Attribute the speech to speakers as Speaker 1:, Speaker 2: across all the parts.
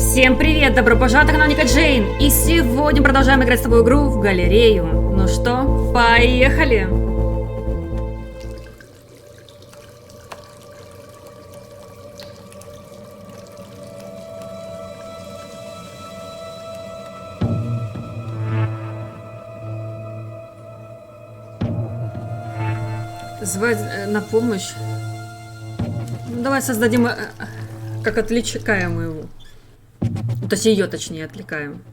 Speaker 1: Всем привет! Добро пожаловать на канал Ника Джейн! И сегодня продолжаем играть с тобой игру в галерею. Ну что, поехали! Звать на помощь. Ну, давай создадим, как отвлекаем его. То есть ее, точнее, отвлекаем.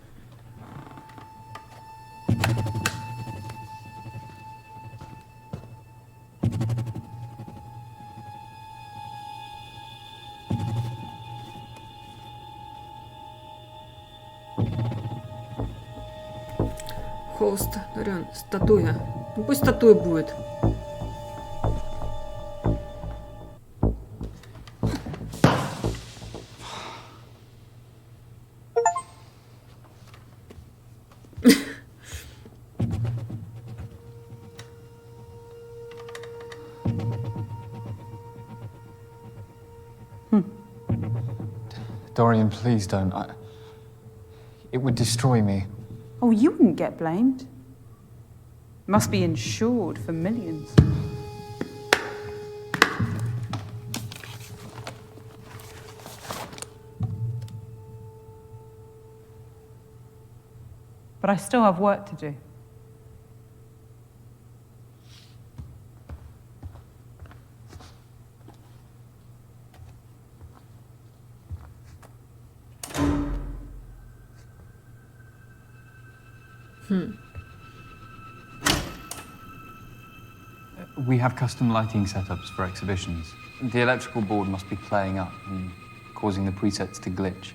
Speaker 1: Холст, Дарён, статуя. Ну, пусть статуя будет.
Speaker 2: Dorian, please don't. It would destroy me.
Speaker 3: Oh, you wouldn't get blamed. Must be insured for millions. But I still have work to do.
Speaker 2: We have custom lighting setups for exhibitions. The electrical board must be playing up and causing the presets to glitch.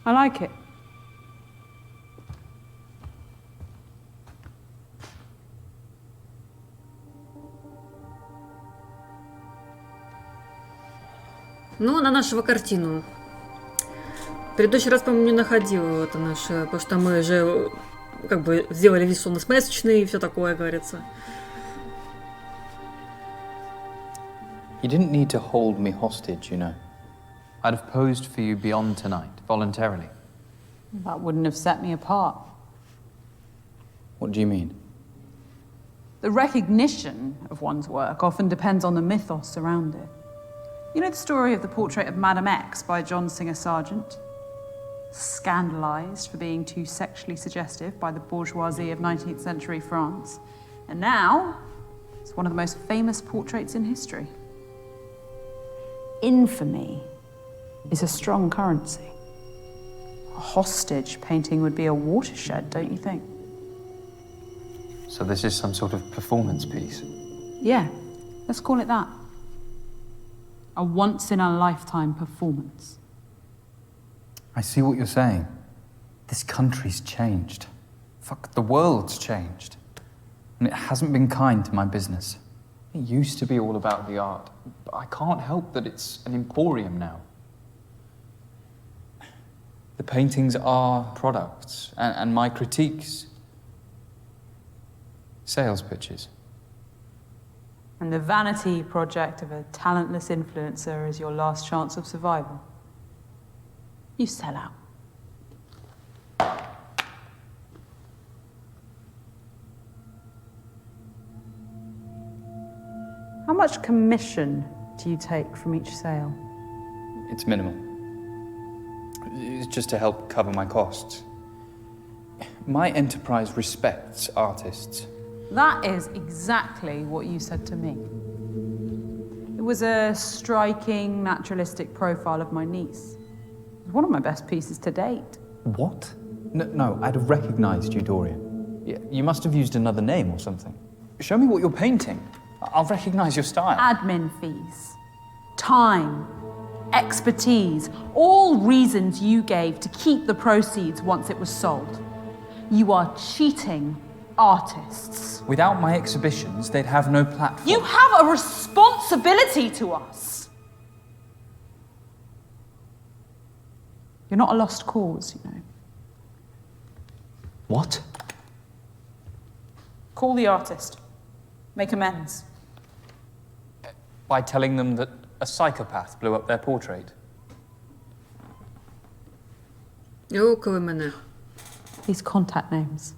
Speaker 3: I like it.
Speaker 1: Ну, на нашу картину. В предыдущий раз, по-моему, не находила это наше, потому что мы же как бы сделали вид, что у нас месячные и все такое, говорится.
Speaker 4: You didn't need to hold me hostage, you know.
Speaker 2: I'd have posed for you beyond tonight, voluntarily.
Speaker 3: That wouldn't have set me apart.
Speaker 4: What do you mean?
Speaker 3: The recognition of one's work often depends on the mythos around it. You know the story of the portrait of Madame X by John Singer Sargent? Scandalized for being too sexually suggestive by the bourgeoisie of 19th century France. And now, it's one of the most famous portraits in history. Infamy is a strong currency. A hostage painting would be a watershed, don't you think?
Speaker 2: So this is some sort of performance piece?
Speaker 3: Yeah, let's call it that. A once-in-a-lifetime performance.
Speaker 4: I see what you're saying. This country's changed. Fuck, the world's changed. And it hasn't been kind to my business.
Speaker 2: It used to be all about the art, but I can't help that it's an emporium now. The paintings are products, and my critiques, sales pitches.
Speaker 3: And the vanity project of a talentless influencer is your last chance of survival. You sell out. How much commission do you take from each sale?
Speaker 4: It's minimal. It's just to help cover my costs. My enterprise respects artists.
Speaker 3: That is exactly what you said to me. It was a striking, naturalistic profile of my niece. It was one of my best pieces to date.
Speaker 4: What? No, I'd have recognized you, Dorian. You must have used another name or something. Show me what you're painting. I'll recognize your style.
Speaker 3: Admin fees, time, expertise, all reasons you gave to keep the proceeds once it was sold. You are cheating artists.
Speaker 4: Without my exhibitions, they'd have no platform.
Speaker 3: You have a responsibility to us. You're not a lost cause, you know.
Speaker 4: What?
Speaker 3: Call the artist. Make amends.
Speaker 4: By telling them that
Speaker 2: a psychopath blew up their portrait.
Speaker 1: Около мене.
Speaker 3: These contact names.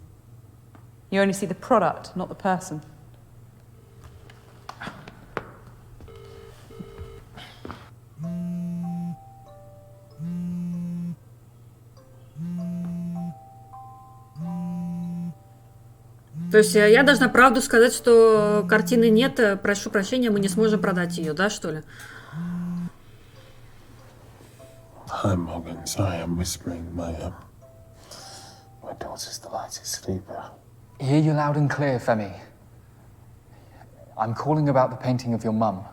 Speaker 3: You only see the product, not the person.
Speaker 1: То есть я должна правду сказать, что картины нет, прошу прощения, мы не сможем продать ее, да, что ли?
Speaker 5: Hi, Morgan. Sorry, I'm whispering. My daughter's the lightest sleeper.
Speaker 2: Hear you loud and clear, Femi. I'm calling about the painting of your mum.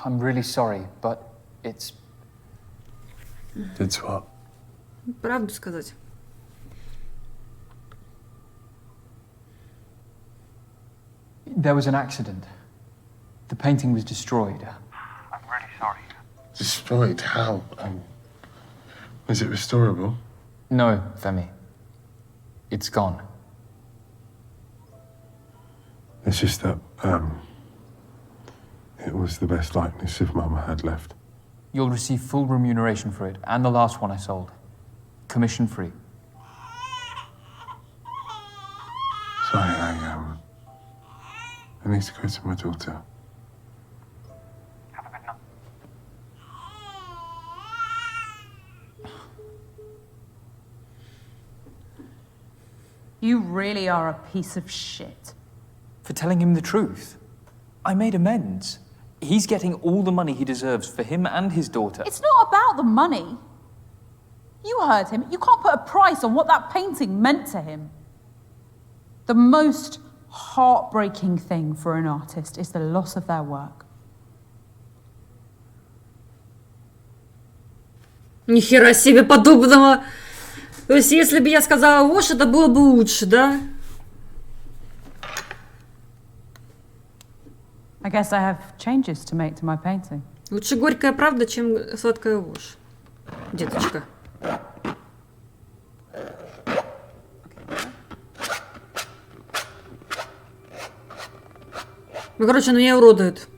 Speaker 2: I'm really sorry, but it's...
Speaker 5: It's what?
Speaker 1: Правду сказать.
Speaker 2: There was an accident. The painting was destroyed.
Speaker 6: I'm really sorry.
Speaker 5: Destroyed? How? Is it restorable?
Speaker 2: No, Femi. It's gone.
Speaker 5: It's just that, it was the best likeness of Mum I had left.
Speaker 2: You'll receive full remuneration for it, and the last one I sold. Commission free.
Speaker 5: Sorry, I need to go to my daughter.
Speaker 6: Have a good night.
Speaker 3: You really are a piece of shit.
Speaker 2: For telling him the truth. I made amends. He's getting all the money he deserves for him and his daughter.
Speaker 3: It's not about the money. You heard him. You can't put a price on what that painting meant to him. The most heartbreaking thing for an artist is the loss of their work.
Speaker 1: Нихера себе подобного. То есть, если бы я сказала ложь, это было бы лучше, да?
Speaker 3: I guess I have changes to make to my painting.
Speaker 1: Лучше горькая правда, чем сладкая ложь, деточка. Ну, короче, она меня уродует.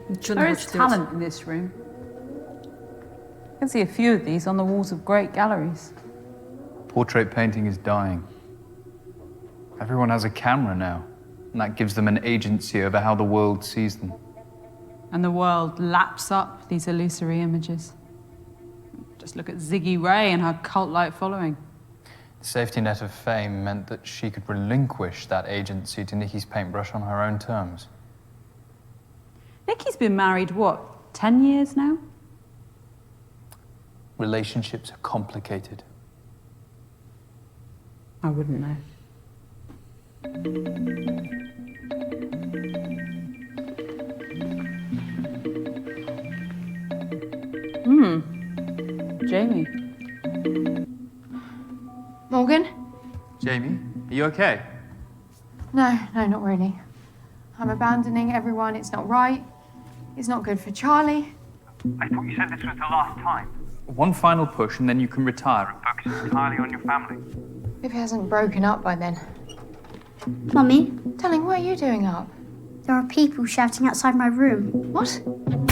Speaker 1: Ничего
Speaker 3: There
Speaker 1: не
Speaker 3: is
Speaker 1: хочет делать.
Speaker 3: talent in this room. I can see a few of these on the walls of great galleries.
Speaker 4: Portrait painting is dying. Everyone has a camera now, and that gives them an agency over how the world sees them.
Speaker 3: And the world laps up these illusory images. Just look at Ziggy Ray and her cult-like following.
Speaker 4: The safety net of fame meant that she could relinquish that agency to Nikki's paintbrush on her own terms.
Speaker 3: Nikki's been married, what, 10 years now?
Speaker 4: Relationships are complicated.
Speaker 3: I wouldn't know. Jamie.
Speaker 7: Morgan?
Speaker 2: Jamie, are you okay?
Speaker 7: No, not really. I'm abandoning everyone. It's not right. It's not good for Charlie.
Speaker 6: I thought you said this was the last time.
Speaker 2: One final push and then you can retire.
Speaker 6: Focus entirely on your family.
Speaker 7: If he hasn't broken up by then.
Speaker 8: Mummy,
Speaker 7: Darling, what are you doing up?
Speaker 8: there are people shouting outside my room.
Speaker 7: What? What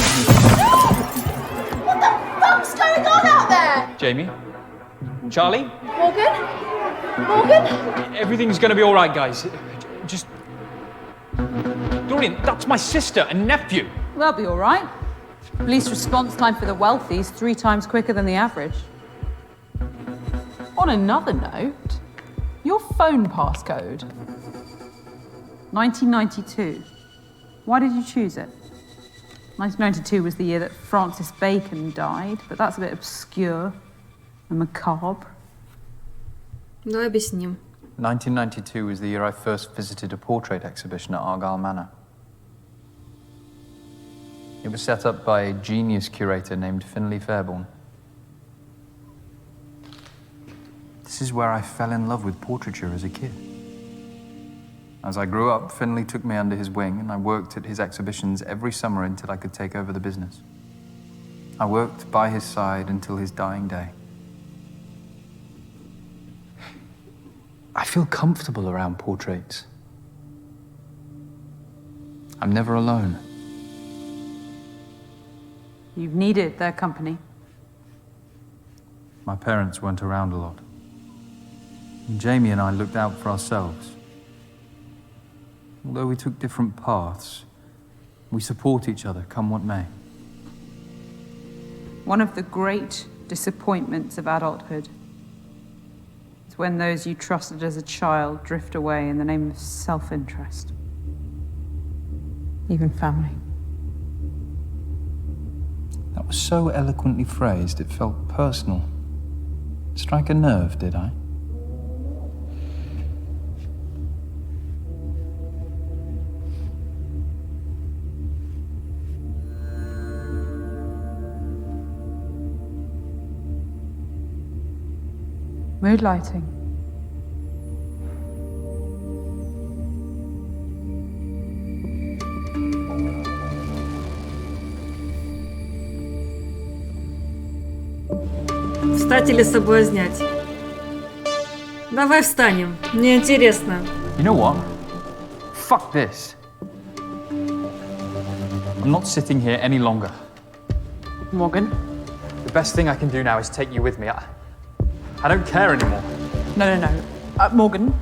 Speaker 7: the fuck's going on out there?
Speaker 2: Jamie? Charlie?
Speaker 7: Morgan?
Speaker 2: Everything's gonna be all right, guys. Just... Dorian, that's my sister and nephew.
Speaker 3: They'll be all right. Police response time for the wealthy is 3 times quicker than the average. On another note, your phone passcode. 1992. Why did you choose it? 1992 was the year that Francis Bacon died, but that's a bit obscure and macabre.
Speaker 1: Давай объясним.
Speaker 4: 1992 was the year I first visited a portrait exhibition at Argyle Manor.
Speaker 2: It was set up by a genius curator named Finlay Fairborn. This is where I fell in love with portraiture as a kid. As I grew up, Finlay took me under his wing and I worked at his exhibitions every summer until I could take over the business. I worked by his side until his dying day. I feel comfortable around portraits. I'm never alone.
Speaker 3: You've needed their company.
Speaker 2: My parents weren't around a lot. And Jamie and I looked out for ourselves. Although we took different paths, we support each other, come what may.
Speaker 3: One of the great disappointments of adulthood is when those you trusted as a child drift away in the name of self-interest. Even family.
Speaker 2: That was so eloquently phrased, it felt personal. Strike a nerve, did I?
Speaker 3: Mood lighting.
Speaker 1: Встать или соблазнять? Давай встанем. Мне интересно.
Speaker 2: You know what? Fuck this. I'm not sitting here any longer.
Speaker 3: Morgan?
Speaker 2: The best thing I can do now is take you with me. I don't care anymore.
Speaker 3: No. Morgan.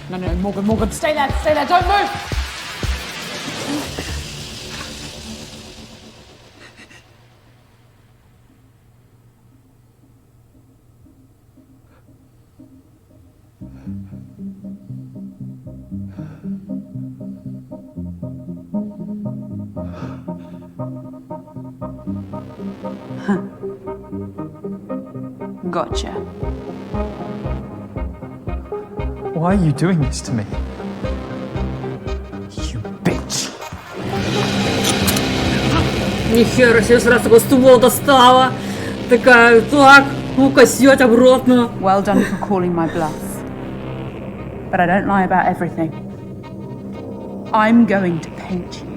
Speaker 3: No, Morgan, stay there, don't move! Gotcha.
Speaker 2: Why are you doing this to me? You bitch.
Speaker 1: Нихера себе, сразу такой ствол достала. Такая, так, ну-ка сядь обратно.
Speaker 3: Well done for calling my bluff. But I don't lie about everything. I'm going to paint you.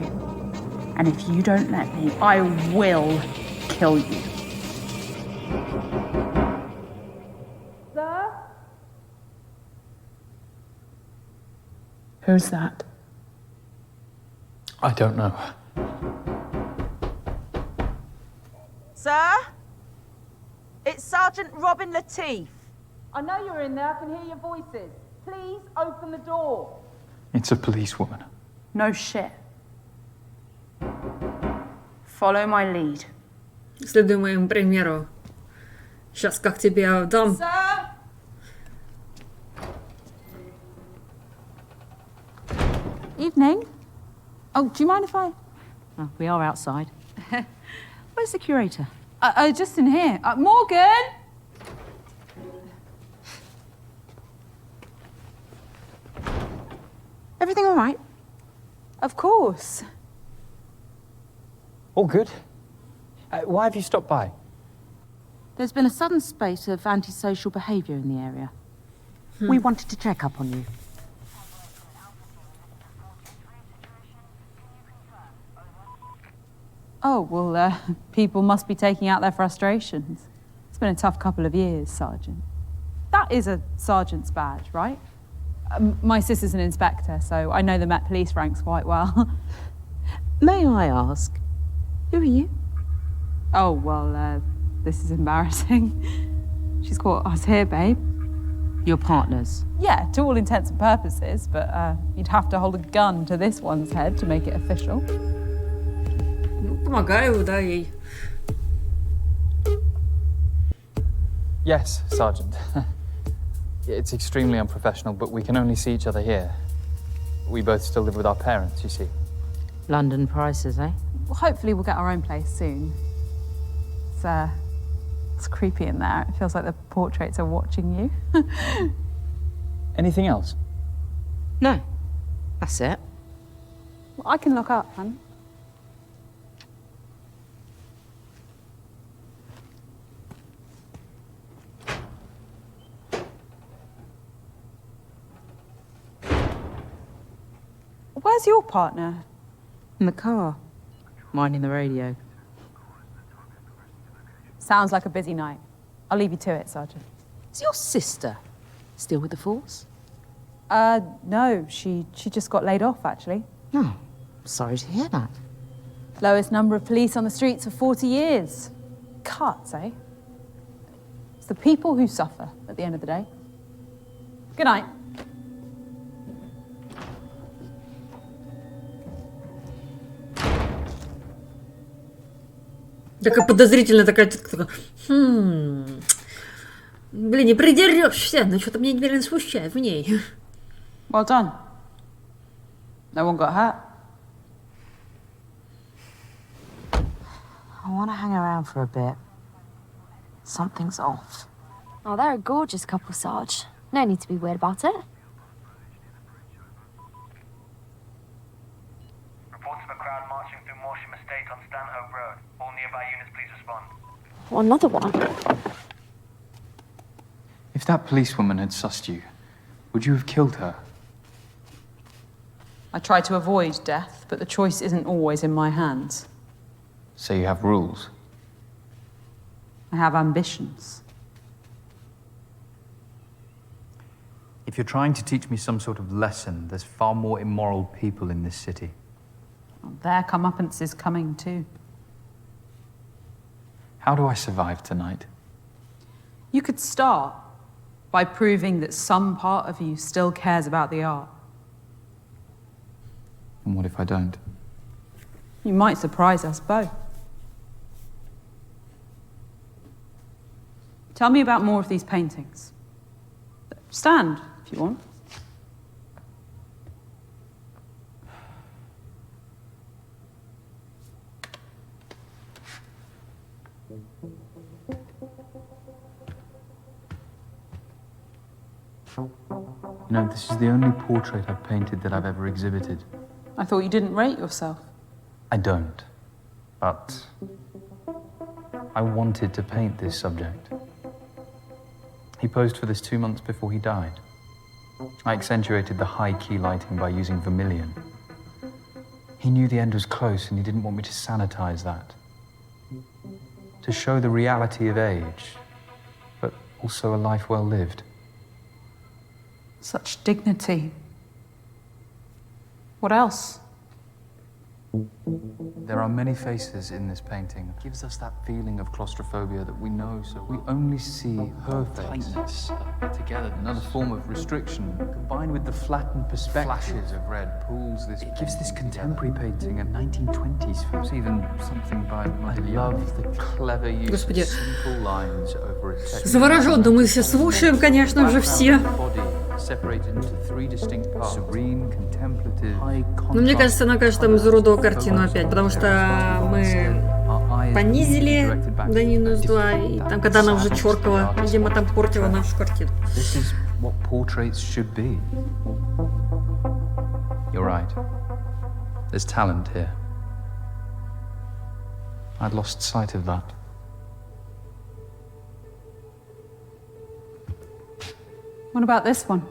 Speaker 3: And if you don't let me, I will kill you. Sir? Who's that?
Speaker 2: I don't know.
Speaker 9: Sir? It's Sergeant Robin Latif.
Speaker 3: I know you're in there. I can hear your voices. Please open the door.
Speaker 2: It's a policewoman.
Speaker 3: No shit. Follow my lead.
Speaker 1: Следуй моему примеру. Сейчас как тебе дам.
Speaker 3: Sir? Evening. Oh, do you mind if I...
Speaker 10: Oh, we are outside. Where's the curator?
Speaker 3: Just in here. Morgan!
Speaker 10: Everything all right?
Speaker 3: Of course.
Speaker 2: All good. Why have you stopped by?
Speaker 10: There's been a sudden spate of antisocial behaviour in the area. We wanted to check up on you.
Speaker 3: Oh, well, people must be taking out their frustrations. It's been a tough couple of years, Sergeant. That is a sergeant's badge, right? My sister's an inspector, so I know the Met Police ranks quite well.
Speaker 10: May I ask, who are you?
Speaker 3: Oh, well, this is embarrassing. She's caught us here, babe.
Speaker 10: Your partners?
Speaker 3: Yeah, to all intents and purposes, but you'd have to hold a gun to this one's head to make it official.
Speaker 1: Ну, помогаю, да, ей.
Speaker 2: Yes, Sergeant. It's extremely unprofessional, but we can only see each other here. We both still live with our parents, you see.
Speaker 10: London prices, eh?
Speaker 3: Well, hopefully we'll get our own place soon. It's creepy in there. It feels like the portraits are watching you.
Speaker 2: Anything else?
Speaker 10: No. That's it.
Speaker 3: Well, I can look up, hun. Where's your partner?
Speaker 10: In the car, minding the radio.
Speaker 3: Sounds like a busy night. I'll leave you to it, Sergeant.
Speaker 10: Is your sister still with the force?
Speaker 3: No, she just got laid off, actually.
Speaker 10: No, sorry to hear that.
Speaker 3: Lowest number of police on the streets for 40 years. Cuts, eh? It's the people who suffer at the end of the day. Good night.
Speaker 1: Такая подозрительная такая тетка. Блин, не придерешься, но что-то меня невероятно смущает в ней.
Speaker 3: Well done. No one got hurt.
Speaker 10: I want to hang around for a bit. Something's off.
Speaker 8: Oh, they're a gorgeous couple, Sarge. No need to be weird about it.
Speaker 6: Reports of a crowd marching through Morsham Estate on Stanhope Road. All nearby units, please respond.
Speaker 8: Oh, another one.
Speaker 2: If that policewoman had sussed you, would you have killed her?
Speaker 3: I try to avoid death, but the choice isn't always in my hands.
Speaker 2: So you have rules?
Speaker 3: I have ambitions.
Speaker 2: If you're trying to teach me some sort of lesson, there's far more immoral people in this city.
Speaker 3: Well, their comeuppance is coming too.
Speaker 2: How do I survive tonight?
Speaker 3: You could start by proving that some part of you still cares about the art.
Speaker 2: And what if I don't?
Speaker 3: You might surprise us both. Tell me about more of these paintings. Stand, if you want.
Speaker 2: You know, this is the only portrait I've painted that I've ever exhibited.
Speaker 3: I thought you didn't rate yourself.
Speaker 2: I don't, but I wanted to paint this subject. He posed for this 2 months before he died. I accentuated the high-key lighting by using vermilion. He knew the end was close and he didn't want me to sanitize that. To show the reality of age, but also a life well lived.
Speaker 3: Such dignity. What else?
Speaker 2: There are many faces in this painting. It gives us that feeling of claustrophobia that we know, so we only see her face. Together, another form of restriction, combined with the flattened perspective. Flashes of red pulls this. It gives this contemporary painting a 1920s feel. It's even something by I love the clever use
Speaker 1: Господи.
Speaker 2: of simple lines over a text.
Speaker 1: Завороженно мы все слушаем, конечно же, все.
Speaker 2: Separated into three distinct parts. Serene, contemplative,
Speaker 1: Но мне кажется, она кажется, там изуродовала картину опять, потому что мы понизили до минус 2, и там, когда она уже черкала, видимо, там портила нашу картину.
Speaker 2: This is what portraits should be. You're right. There's talent here. I'd lost sight of that.
Speaker 3: What about this one?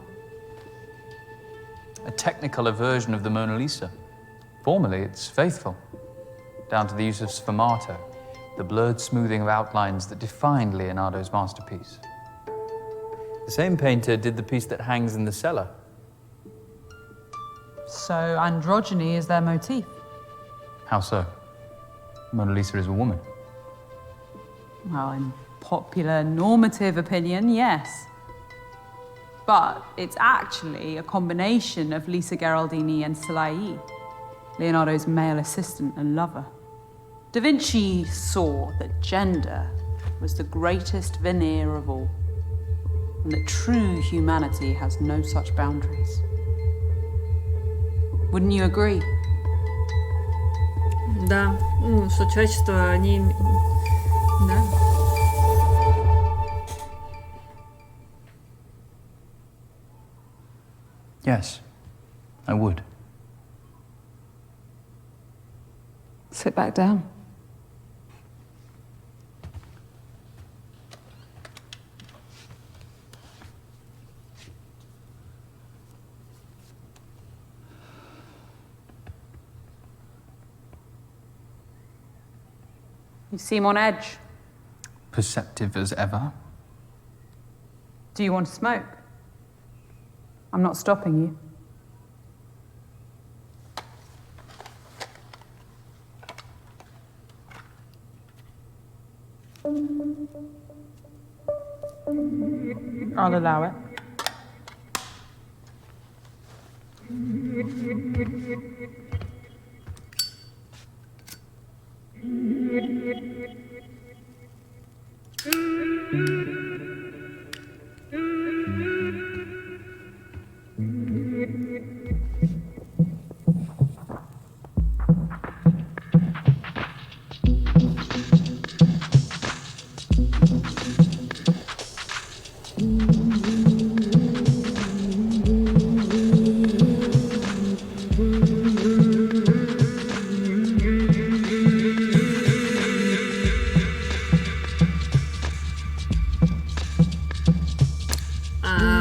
Speaker 2: A technicolor version of the Mona Lisa. Formally, it's faithful, down to the use of sfumato, the blurred smoothing of outlines that defined Leonardo's masterpiece. The same painter did the piece that hangs in the cellar.
Speaker 3: So androgyny is their motif.
Speaker 2: How so? Mona Lisa is a woman.
Speaker 3: Well, in popular normative opinion, yes. But it's actually a combination of Lisa Gherardini and Salai, Leonardo's male assistant and lover. Da Vinci saw that gender was the greatest veneer of all, and that true humanity has no such boundaries. Wouldn't you agree?
Speaker 1: Да, ну, что человечество не... Да.
Speaker 2: Yes, I would.
Speaker 3: Sit back down. You seem on edge.
Speaker 2: Perceptive as ever.
Speaker 3: Do you want to smoke? I'm not stopping you. I'll allow it.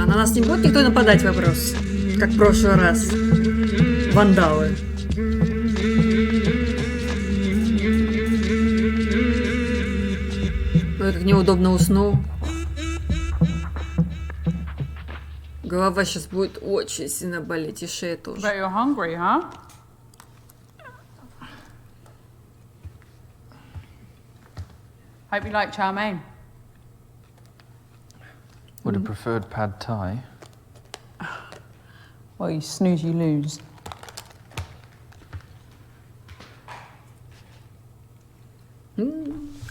Speaker 1: На нас не будет никто нападать, вопрос? Как в прошлый раз. Вандалы. Ой, как неудобно уснул. Голова сейчас будет очень сильно болеть, и шея тоже.
Speaker 3: Bet you're hungry, huh? Hope you like chow mein.
Speaker 2: Would have preferred pad thai.
Speaker 3: Well, you snooze, you lose.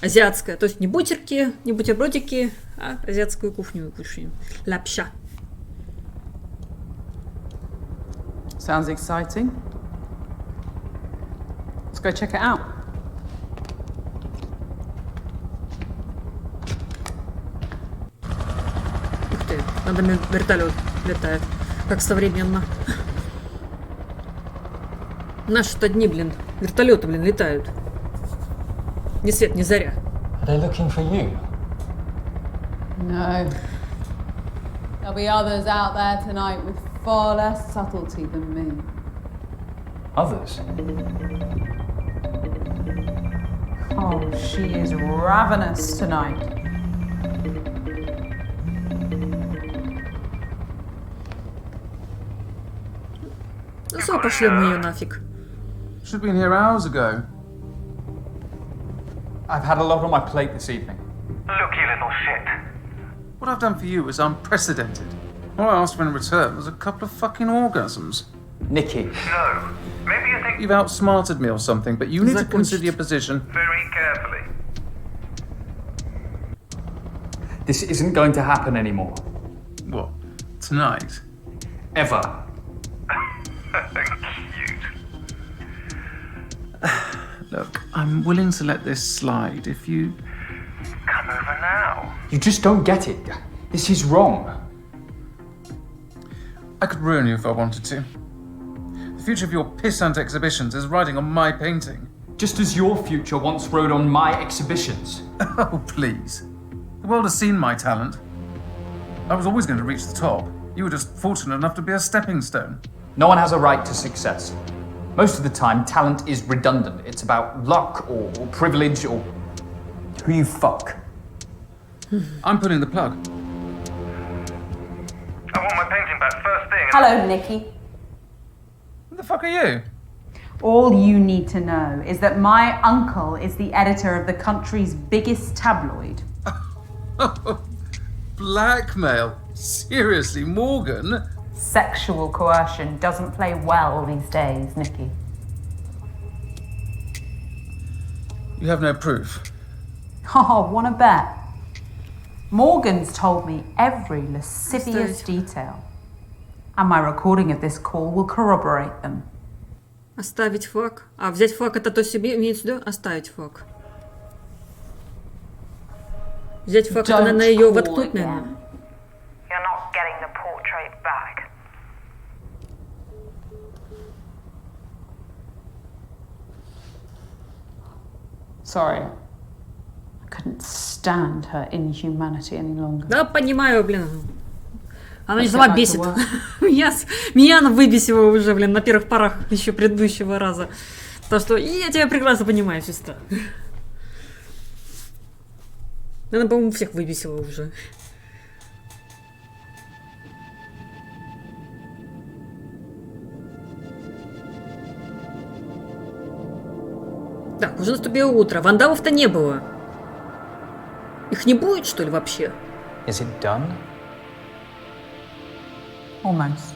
Speaker 1: Азиатская. То есть не бутерки, не бутербродики, а азиатскую кухню кушаем. Лапша.
Speaker 3: Sounds exciting. Let's go check it out.
Speaker 1: Ух ты, надо вертолет летает. Как современно. Наши-то дни, блин, вертолеты, блин, летают. Ни свет, ни заря.
Speaker 5: Are they looking for you?
Speaker 3: No. There'll be others out there tonight with far less subtlety than me.
Speaker 4: Others?
Speaker 3: Oh, she is ravenous tonight.
Speaker 1: Ну что, пошлем мы ее нафиг.
Speaker 2: Should have been here hours ago. I've had a lot on my plate this evening.
Speaker 6: Look, you little shit.
Speaker 2: What I've done for you is unprecedented. All I asked for in return was a couple of fucking orgasms.
Speaker 4: Nikki.
Speaker 6: No. Maybe you think
Speaker 2: You've outsmarted me or something, but you need to consider your position.
Speaker 6: very carefully.
Speaker 4: This isn't going to happen anymore.
Speaker 2: What? Tonight?
Speaker 4: Ever.
Speaker 6: Cute.
Speaker 2: Look, I'm willing to let this slide if you...
Speaker 6: Come over now.
Speaker 4: You just don't get it. This is wrong.
Speaker 2: I could ruin you if I wanted to. The future of your pissant exhibitions is riding on my painting.
Speaker 4: Just as your future once rode on my exhibitions.
Speaker 2: Oh, please. The world has seen my talent. I was always going to reach the top. You were just fortunate enough to be a stepping stone.
Speaker 4: No one has a right to success. Most of the time, talent is redundant. It's about luck or privilege or who you fuck.
Speaker 2: I'm pulling the plug.
Speaker 6: I want my painting back first thing.
Speaker 3: Hello, Nikki.
Speaker 2: Who the fuck are you?
Speaker 3: All you need to know is that my uncle is the editor of the country's biggest tabloid.
Speaker 2: Blackmail? Seriously, Morgan?
Speaker 3: Sexual coercion doesn't play well these days, Nikki.
Speaker 2: You have no proof.
Speaker 3: Oh, wanna bet? Morgan's told me every lascivious detail. And my recording of this call will corroborate them.
Speaker 1: Оставить флаг. А, взять флаг это то себе имеется в виду? Оставить флаг. Взять флаг это на ее воткнуть, наверное.
Speaker 6: You're not getting the portrait back.
Speaker 3: Sorry. I couldn't stand her inhumanity any longer.
Speaker 1: Да, понимаю, блин. Она не сама бесит. Меня она выбесила уже, блин, на первых порах еще предыдущего раза. То, что я тебя прекрасно понимаю, сестра. Она, по-моему, всех выбесила уже. Так, уже наступило утро. Вандалов-то не было. Их не будет, что ли, вообще?
Speaker 2: Is it done?
Speaker 3: Almost.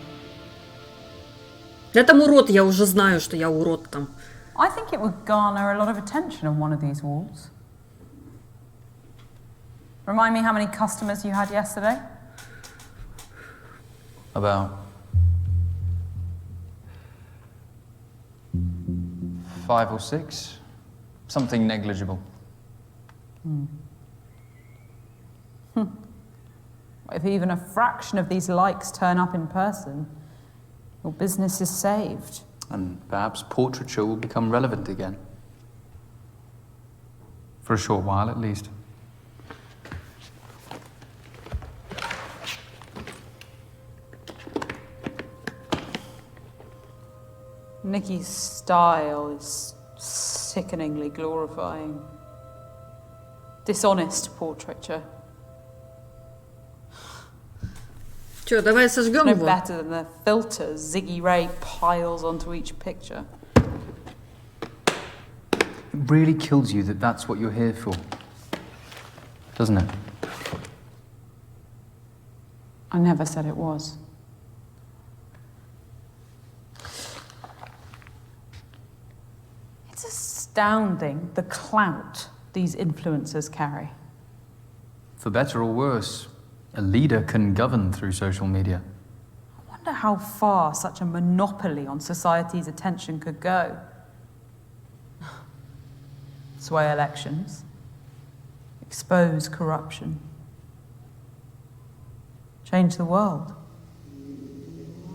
Speaker 1: Я там урод, я уже знаю, что я урод там.
Speaker 3: I think it would garner a lot of attention on one of these walls. Remind me how many customers you had yesterday?
Speaker 2: About 5 or 6. Something negligible.
Speaker 3: If even a fraction of these likes turn up in person, your business is saved.
Speaker 2: And perhaps portraiture will become relevant again. For a short while, at least.
Speaker 3: Nikki's style is sickeningly glorifying. Dishonest portraiture.
Speaker 1: Чё, давай сожгем
Speaker 3: No
Speaker 1: его?
Speaker 3: better than the filters Ziggy Ray piles onto each picture.
Speaker 2: It really kills you that that's what you're here for. Doesn't it?
Speaker 3: I never said it was. It's astounding the clout these influencers carry.
Speaker 2: For better or worse, a leader can govern through social media.
Speaker 3: I wonder how far such a monopoly on society's attention could go. Sway elections, expose corruption, change the world.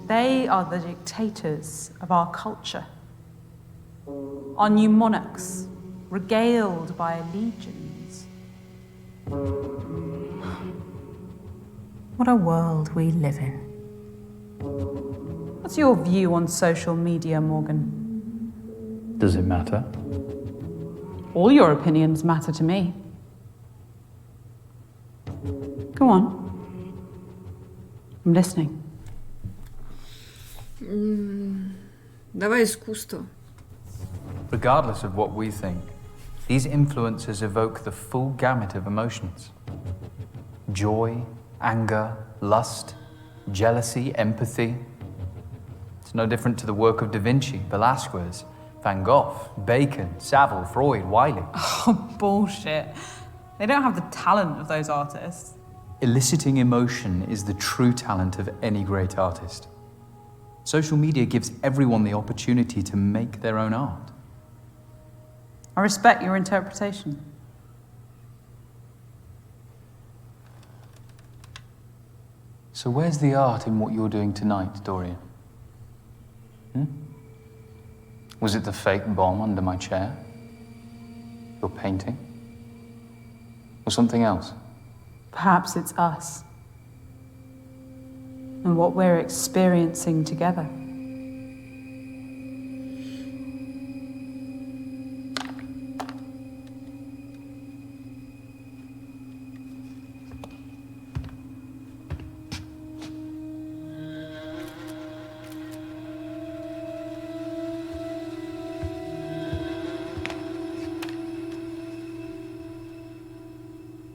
Speaker 3: They are the dictators of our culture. Our new monarchs, regaled by legions. What a world we live in. What's your view on social media, Morgan?
Speaker 2: Does it matter?
Speaker 3: All your opinions matter to me. Go on. I'm listening.
Speaker 1: Давай искусство.
Speaker 2: Regardless of what we think, these influences evoke the full gamut of emotions. Joy, anger, lust, jealousy, empathy. It's no different to the work of Da Vinci, Velasquez, Van Gogh, Bacon, Savile, Freud, Wiley.
Speaker 3: Oh, bullshit. They don't have the talent of those artists.
Speaker 2: Eliciting emotion is the true talent of any great artist. Social media gives everyone the opportunity to make their own art.
Speaker 3: I respect your interpretation.
Speaker 2: So where's the art in what you're doing tonight, Dorian? Was it the fake bomb under my chair? Your painting? Or something else?
Speaker 3: Perhaps it's us. And what we're experiencing together.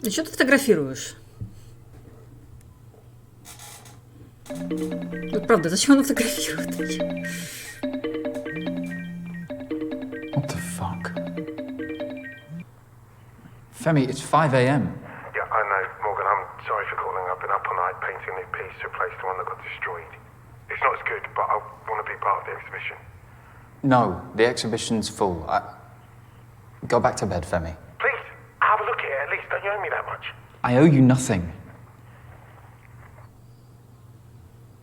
Speaker 1: А что ты фотографируешь? Вот правда, зачем она фотографирует?
Speaker 2: What the fuck? Femi, it's 5 a.m.
Speaker 11: Yeah, I know, Morgan. I'm sorry for calling. I've been up all night painting a new piece to replace the one that got destroyed. It's not as good, but I want to be part of the exhibition.
Speaker 2: No, the exhibition's full. Go back to bed, Femi.
Speaker 11: Please, have a look at it at least. Don't you owe me that much?
Speaker 2: I owe you nothing.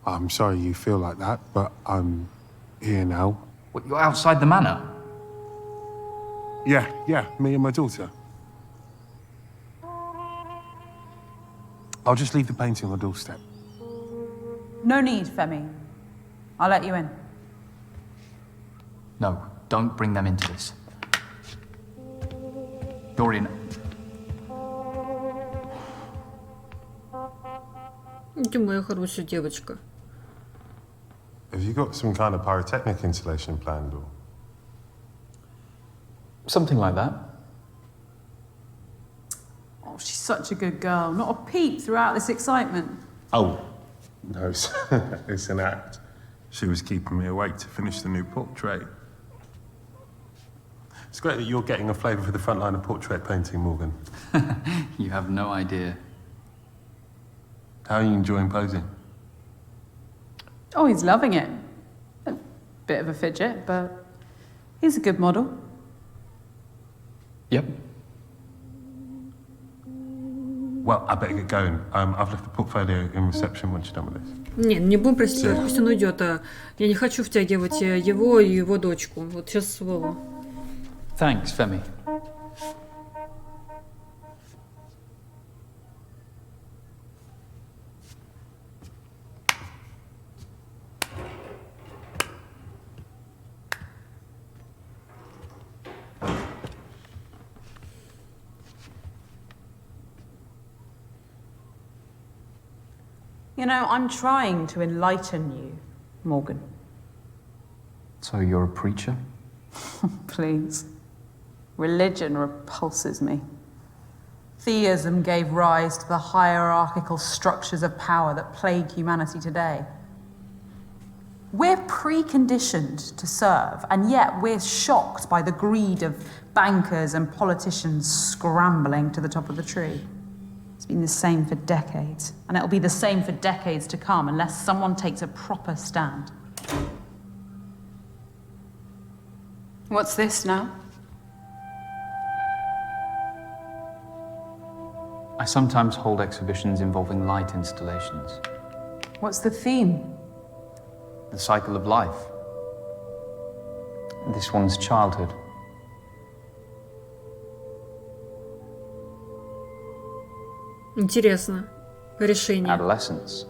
Speaker 5: I'm sorry you feel like that, but I'm here now.
Speaker 2: What, you're outside the manor?
Speaker 5: Yeah, me and my daughter. I'll just leave the painting on the doorstep.
Speaker 3: No need, Femi. I'll let you in.
Speaker 2: No, don't bring them into this. Dorian,
Speaker 1: Ты моя хорошая девочка.
Speaker 5: Have you got some kind of pyrotechnic installation planned or?
Speaker 4: Something like that.
Speaker 3: Oh, she's such a good girl. Not a peep throughout this excitement.
Speaker 5: Oh, no, it's an act. She was keeping me awake to finish the new portrait. It's great that you're getting a flavour for the front line of portrait painting, Morgan.
Speaker 4: You have no idea.
Speaker 5: How are you enjoying posing?
Speaker 3: Oh, he's loving it. A bit of a fidget, but he's a good model.
Speaker 4: Yep.
Speaker 5: Well, I better get going. I've left the portfolio in reception once you're done with this.
Speaker 1: Не будем просить, пусть он уйдет. Я не хочу втягивать его и его дочку. Вот сейчас Вову.
Speaker 4: Thanks, Femi.
Speaker 3: You know, I'm trying to enlighten you, Morgan.
Speaker 4: So you're a preacher?
Speaker 3: Please. Religion repulses me. Theism gave rise to the hierarchical structures of power that plague humanity today. We're preconditioned to serve, and yet we're shocked by the greed of bankers and politicians scrambling to the top of the tree. It's been the same for decades, and it'll be the same for decades to come unless someone takes a proper stand. What's this now?
Speaker 4: I sometimes hold exhibitions involving light installations.
Speaker 3: What's the theme?
Speaker 4: The cycle of life. This one's childhood.
Speaker 1: Интересно. Решение.
Speaker 4: Adolescence.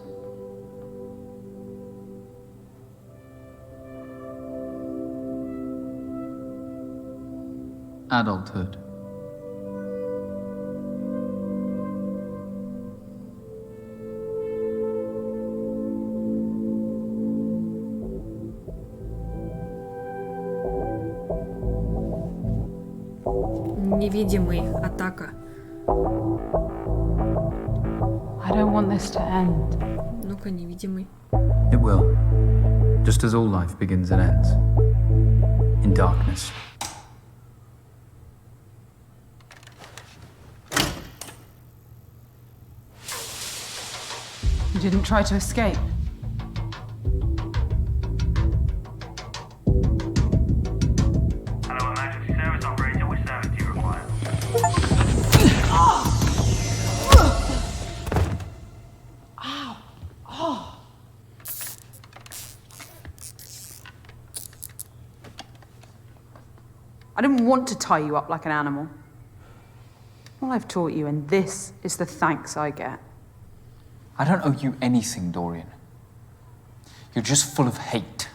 Speaker 4: Adulthood.
Speaker 1: Невидимый. Атака.
Speaker 3: I don't want this to end.
Speaker 1: Ну-ка, невидимый.
Speaker 4: It will. Just as all life begins and ends. In darkness.
Speaker 3: You didn't try to escape.
Speaker 6: Hello, emergency service operator. Which service do you require?
Speaker 3: I didn't want to tie you up like an animal. All I've taught you, and this is the thanks I get.
Speaker 4: I don't owe you anything, Dorian. You're just full of hate.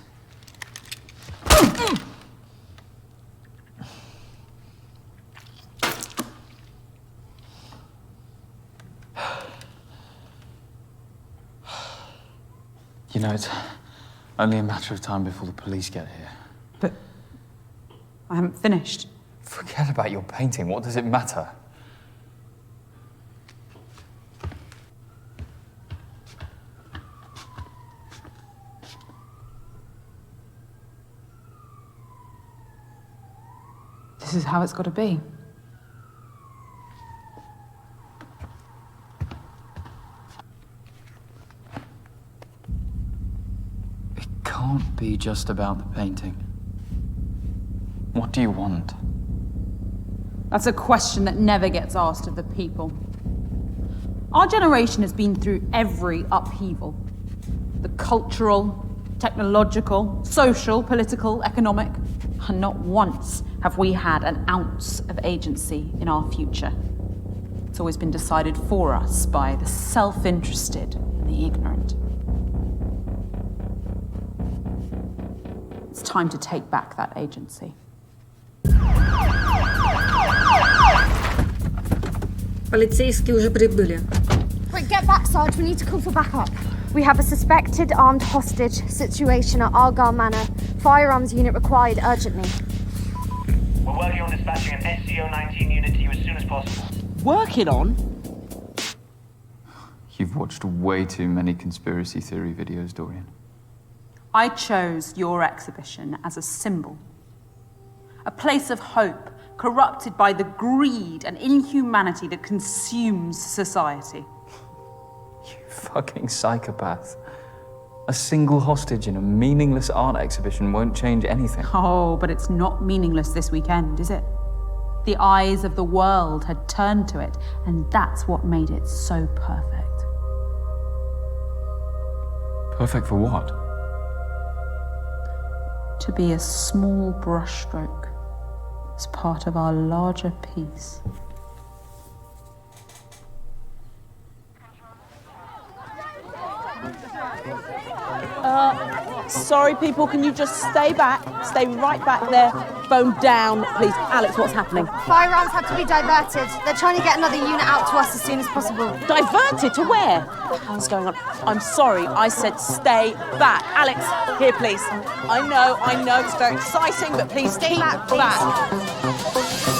Speaker 4: You know, it's only a matter of time before the police get here.
Speaker 3: But I haven't finished.
Speaker 4: Forget about your painting. What does it matter?
Speaker 3: This is how it's got to be.
Speaker 4: It can't be just about the painting. What do you want?
Speaker 3: That's a question that never gets asked of the people. Our generation has been through every upheaval. The cultural, technological, social, political, economic. And not once have we had an ounce of agency in our future. It's always been decided for us by the self-interested and the ignorant. It's time to take back that agency.
Speaker 1: Полицейские уже прибыли.
Speaker 8: Quick, get back, Sarge, we need to call for backup. We have a suspected armed hostage situation at Argyle Manor. Firearms unit required urgently.
Speaker 6: We're working on dispatching an SCO-19 unit to you as soon as possible.
Speaker 9: Working on?
Speaker 2: You've watched way too many conspiracy theory videos, Dorian.
Speaker 3: I chose your exhibition as a symbol. A place of hope, corrupted by the greed and inhumanity that consumes society.
Speaker 2: You fucking psychopath. A single hostage in a meaningless art exhibition won't change anything.
Speaker 3: Oh, but it's not meaningless this weekend, is it? The eyes of the world had turned to it, and that's what made it so perfect.
Speaker 2: Perfect for what?
Speaker 3: To be a small brushstroke as part of our larger piece.
Speaker 9: Sorry, people, can you just stay back? Stay right back there. Phone down, please. Alex, what's happening?
Speaker 8: Firearms have to be diverted. They're trying to get another unit out to us as soon as possible.
Speaker 9: Diverted to where? What the hell's going on? I'm sorry, I said stay back. Alex, here, please. I know, it's very exciting, but please
Speaker 8: Stay
Speaker 9: keep
Speaker 8: back, please.
Speaker 9: back.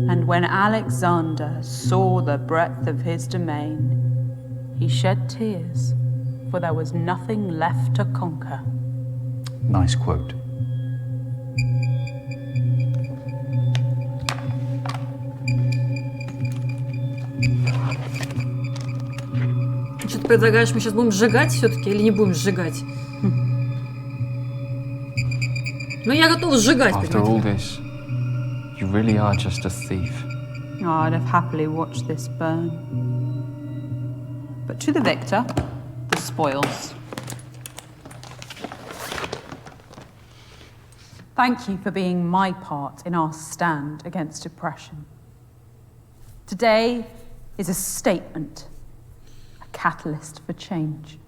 Speaker 3: And when Alexander saw the breadth of his domain, he shed tears, for there was nothing left to conquer.
Speaker 4: Nice quote.
Speaker 1: Что ты предлагаешь, мы сейчас будем сжигать все-таки или не будем сжигать? Ну, я готова сжигать,
Speaker 2: After all
Speaker 1: понимаете?
Speaker 2: this, you really are just a thief.
Speaker 3: Oh, I'd have happily watched this burn. But to the victor, the spoils. Thank you for being my part in our stand against oppression. Today is a statement, a catalyst for change.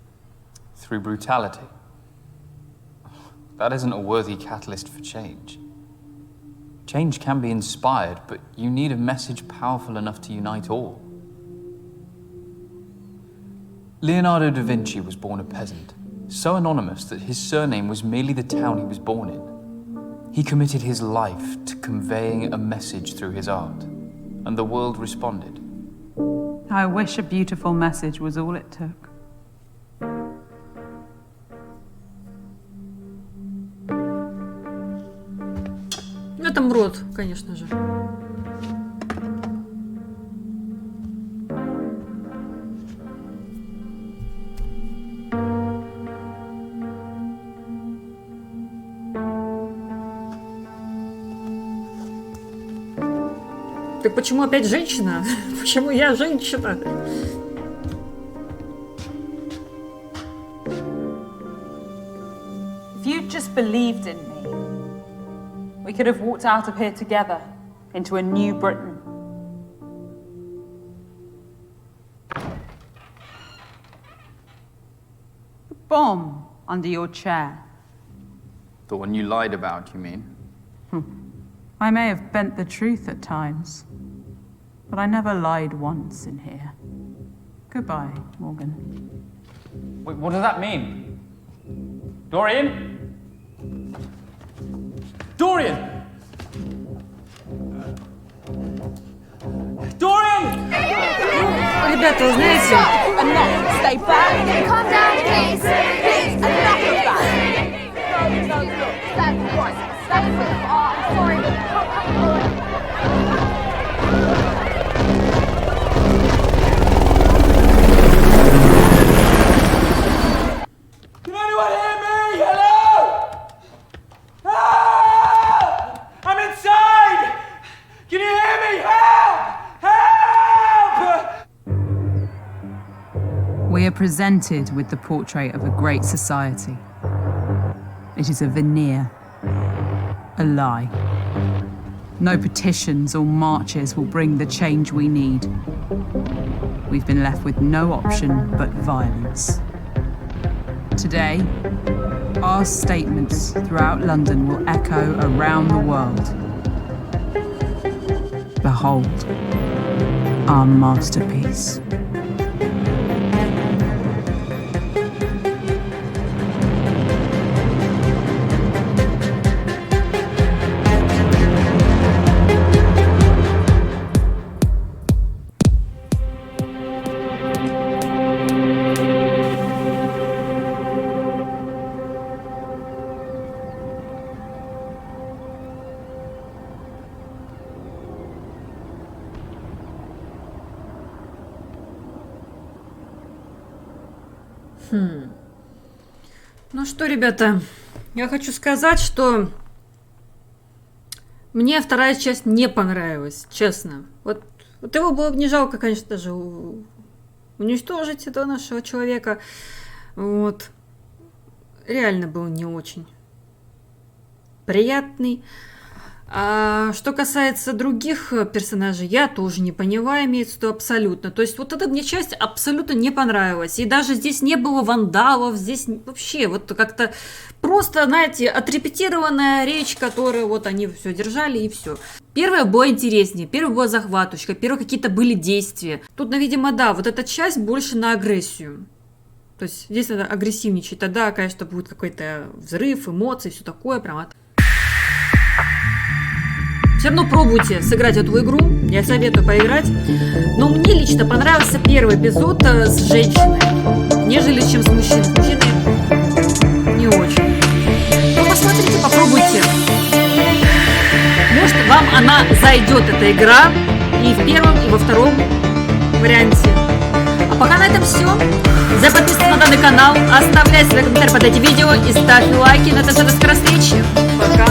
Speaker 2: Through brutality. That isn't a worthy catalyst for change. Change can be inspired, but you need a message powerful enough to unite all. Leonardo da Vinci was born a peasant, so anonymous that his surname was merely the town he was born in. He committed his life to conveying a message through his art, and the world responded.
Speaker 3: I wish a beautiful message was all it took.
Speaker 1: Ну, это мрот, конечно же. Так почему опять женщина? Почему я женщина?
Speaker 3: If you'd just believed in me, we could have walked out of here together into a new Britain. The bomb under your chair.
Speaker 2: The one you lied about, you mean?
Speaker 3: I may have bent the truth at times, but I never lied once in here. Goodbye, Morgan.
Speaker 2: Wait, what does that mean? Dorian? Dorian! Dorian!
Speaker 1: Ребята, вы знаете...
Speaker 9: Enough, stay back.
Speaker 8: Calm down, please. Please,
Speaker 9: Enough of that. No, look.
Speaker 8: Stand right. Stand with them. Oh, I'm sorry.
Speaker 12: Can anyone hear me? Hello? Help! I'm inside! Can you hear me? Help! Help!
Speaker 3: We are presented with the portrait of a great society. It is a veneer, a lie. No petitions or marches will bring the change we need. We've been left with no option but violence. Today, our statements throughout London will echo around the world. Behold, our masterpiece.
Speaker 1: Ну что, ребята, я хочу сказать, что мне вторая часть не понравилась, честно. Вот его было бы не жалко, конечно, даже уничтожить этого нашего человека. Вот. Реально был не очень приятный. А что касается других персонажей, я тоже не поняла, имеется в виду абсолютно. То есть вот эта мне часть абсолютно не понравилась. И даже здесь не было вандалов, здесь вообще вот как-то просто, знаете, отрепетированная речь, которую вот они все держали и все. Первая была интереснее, первая была захватывающая, первые какие-то были действия. Тут, ну, видимо, да, вот эта часть больше на агрессию. То есть здесь надо агрессивничать, тогда, конечно, будет какой-то взрыв, эмоций, все такое, прям от... Все равно пробуйте сыграть эту игру, я советую поиграть. Но мне лично понравился первый эпизод с женщиной, нежели чем с мужчиной. С мужчиной не очень. Ну, посмотрите, попробуйте. Может, вам она зайдет, эта игра, и в первом, и во втором варианте. А пока на этом все. Забудь подписываться на данный канал, оставляй свои комментарии под этим видео и ставь лайки. На до скорой встречи. Пока.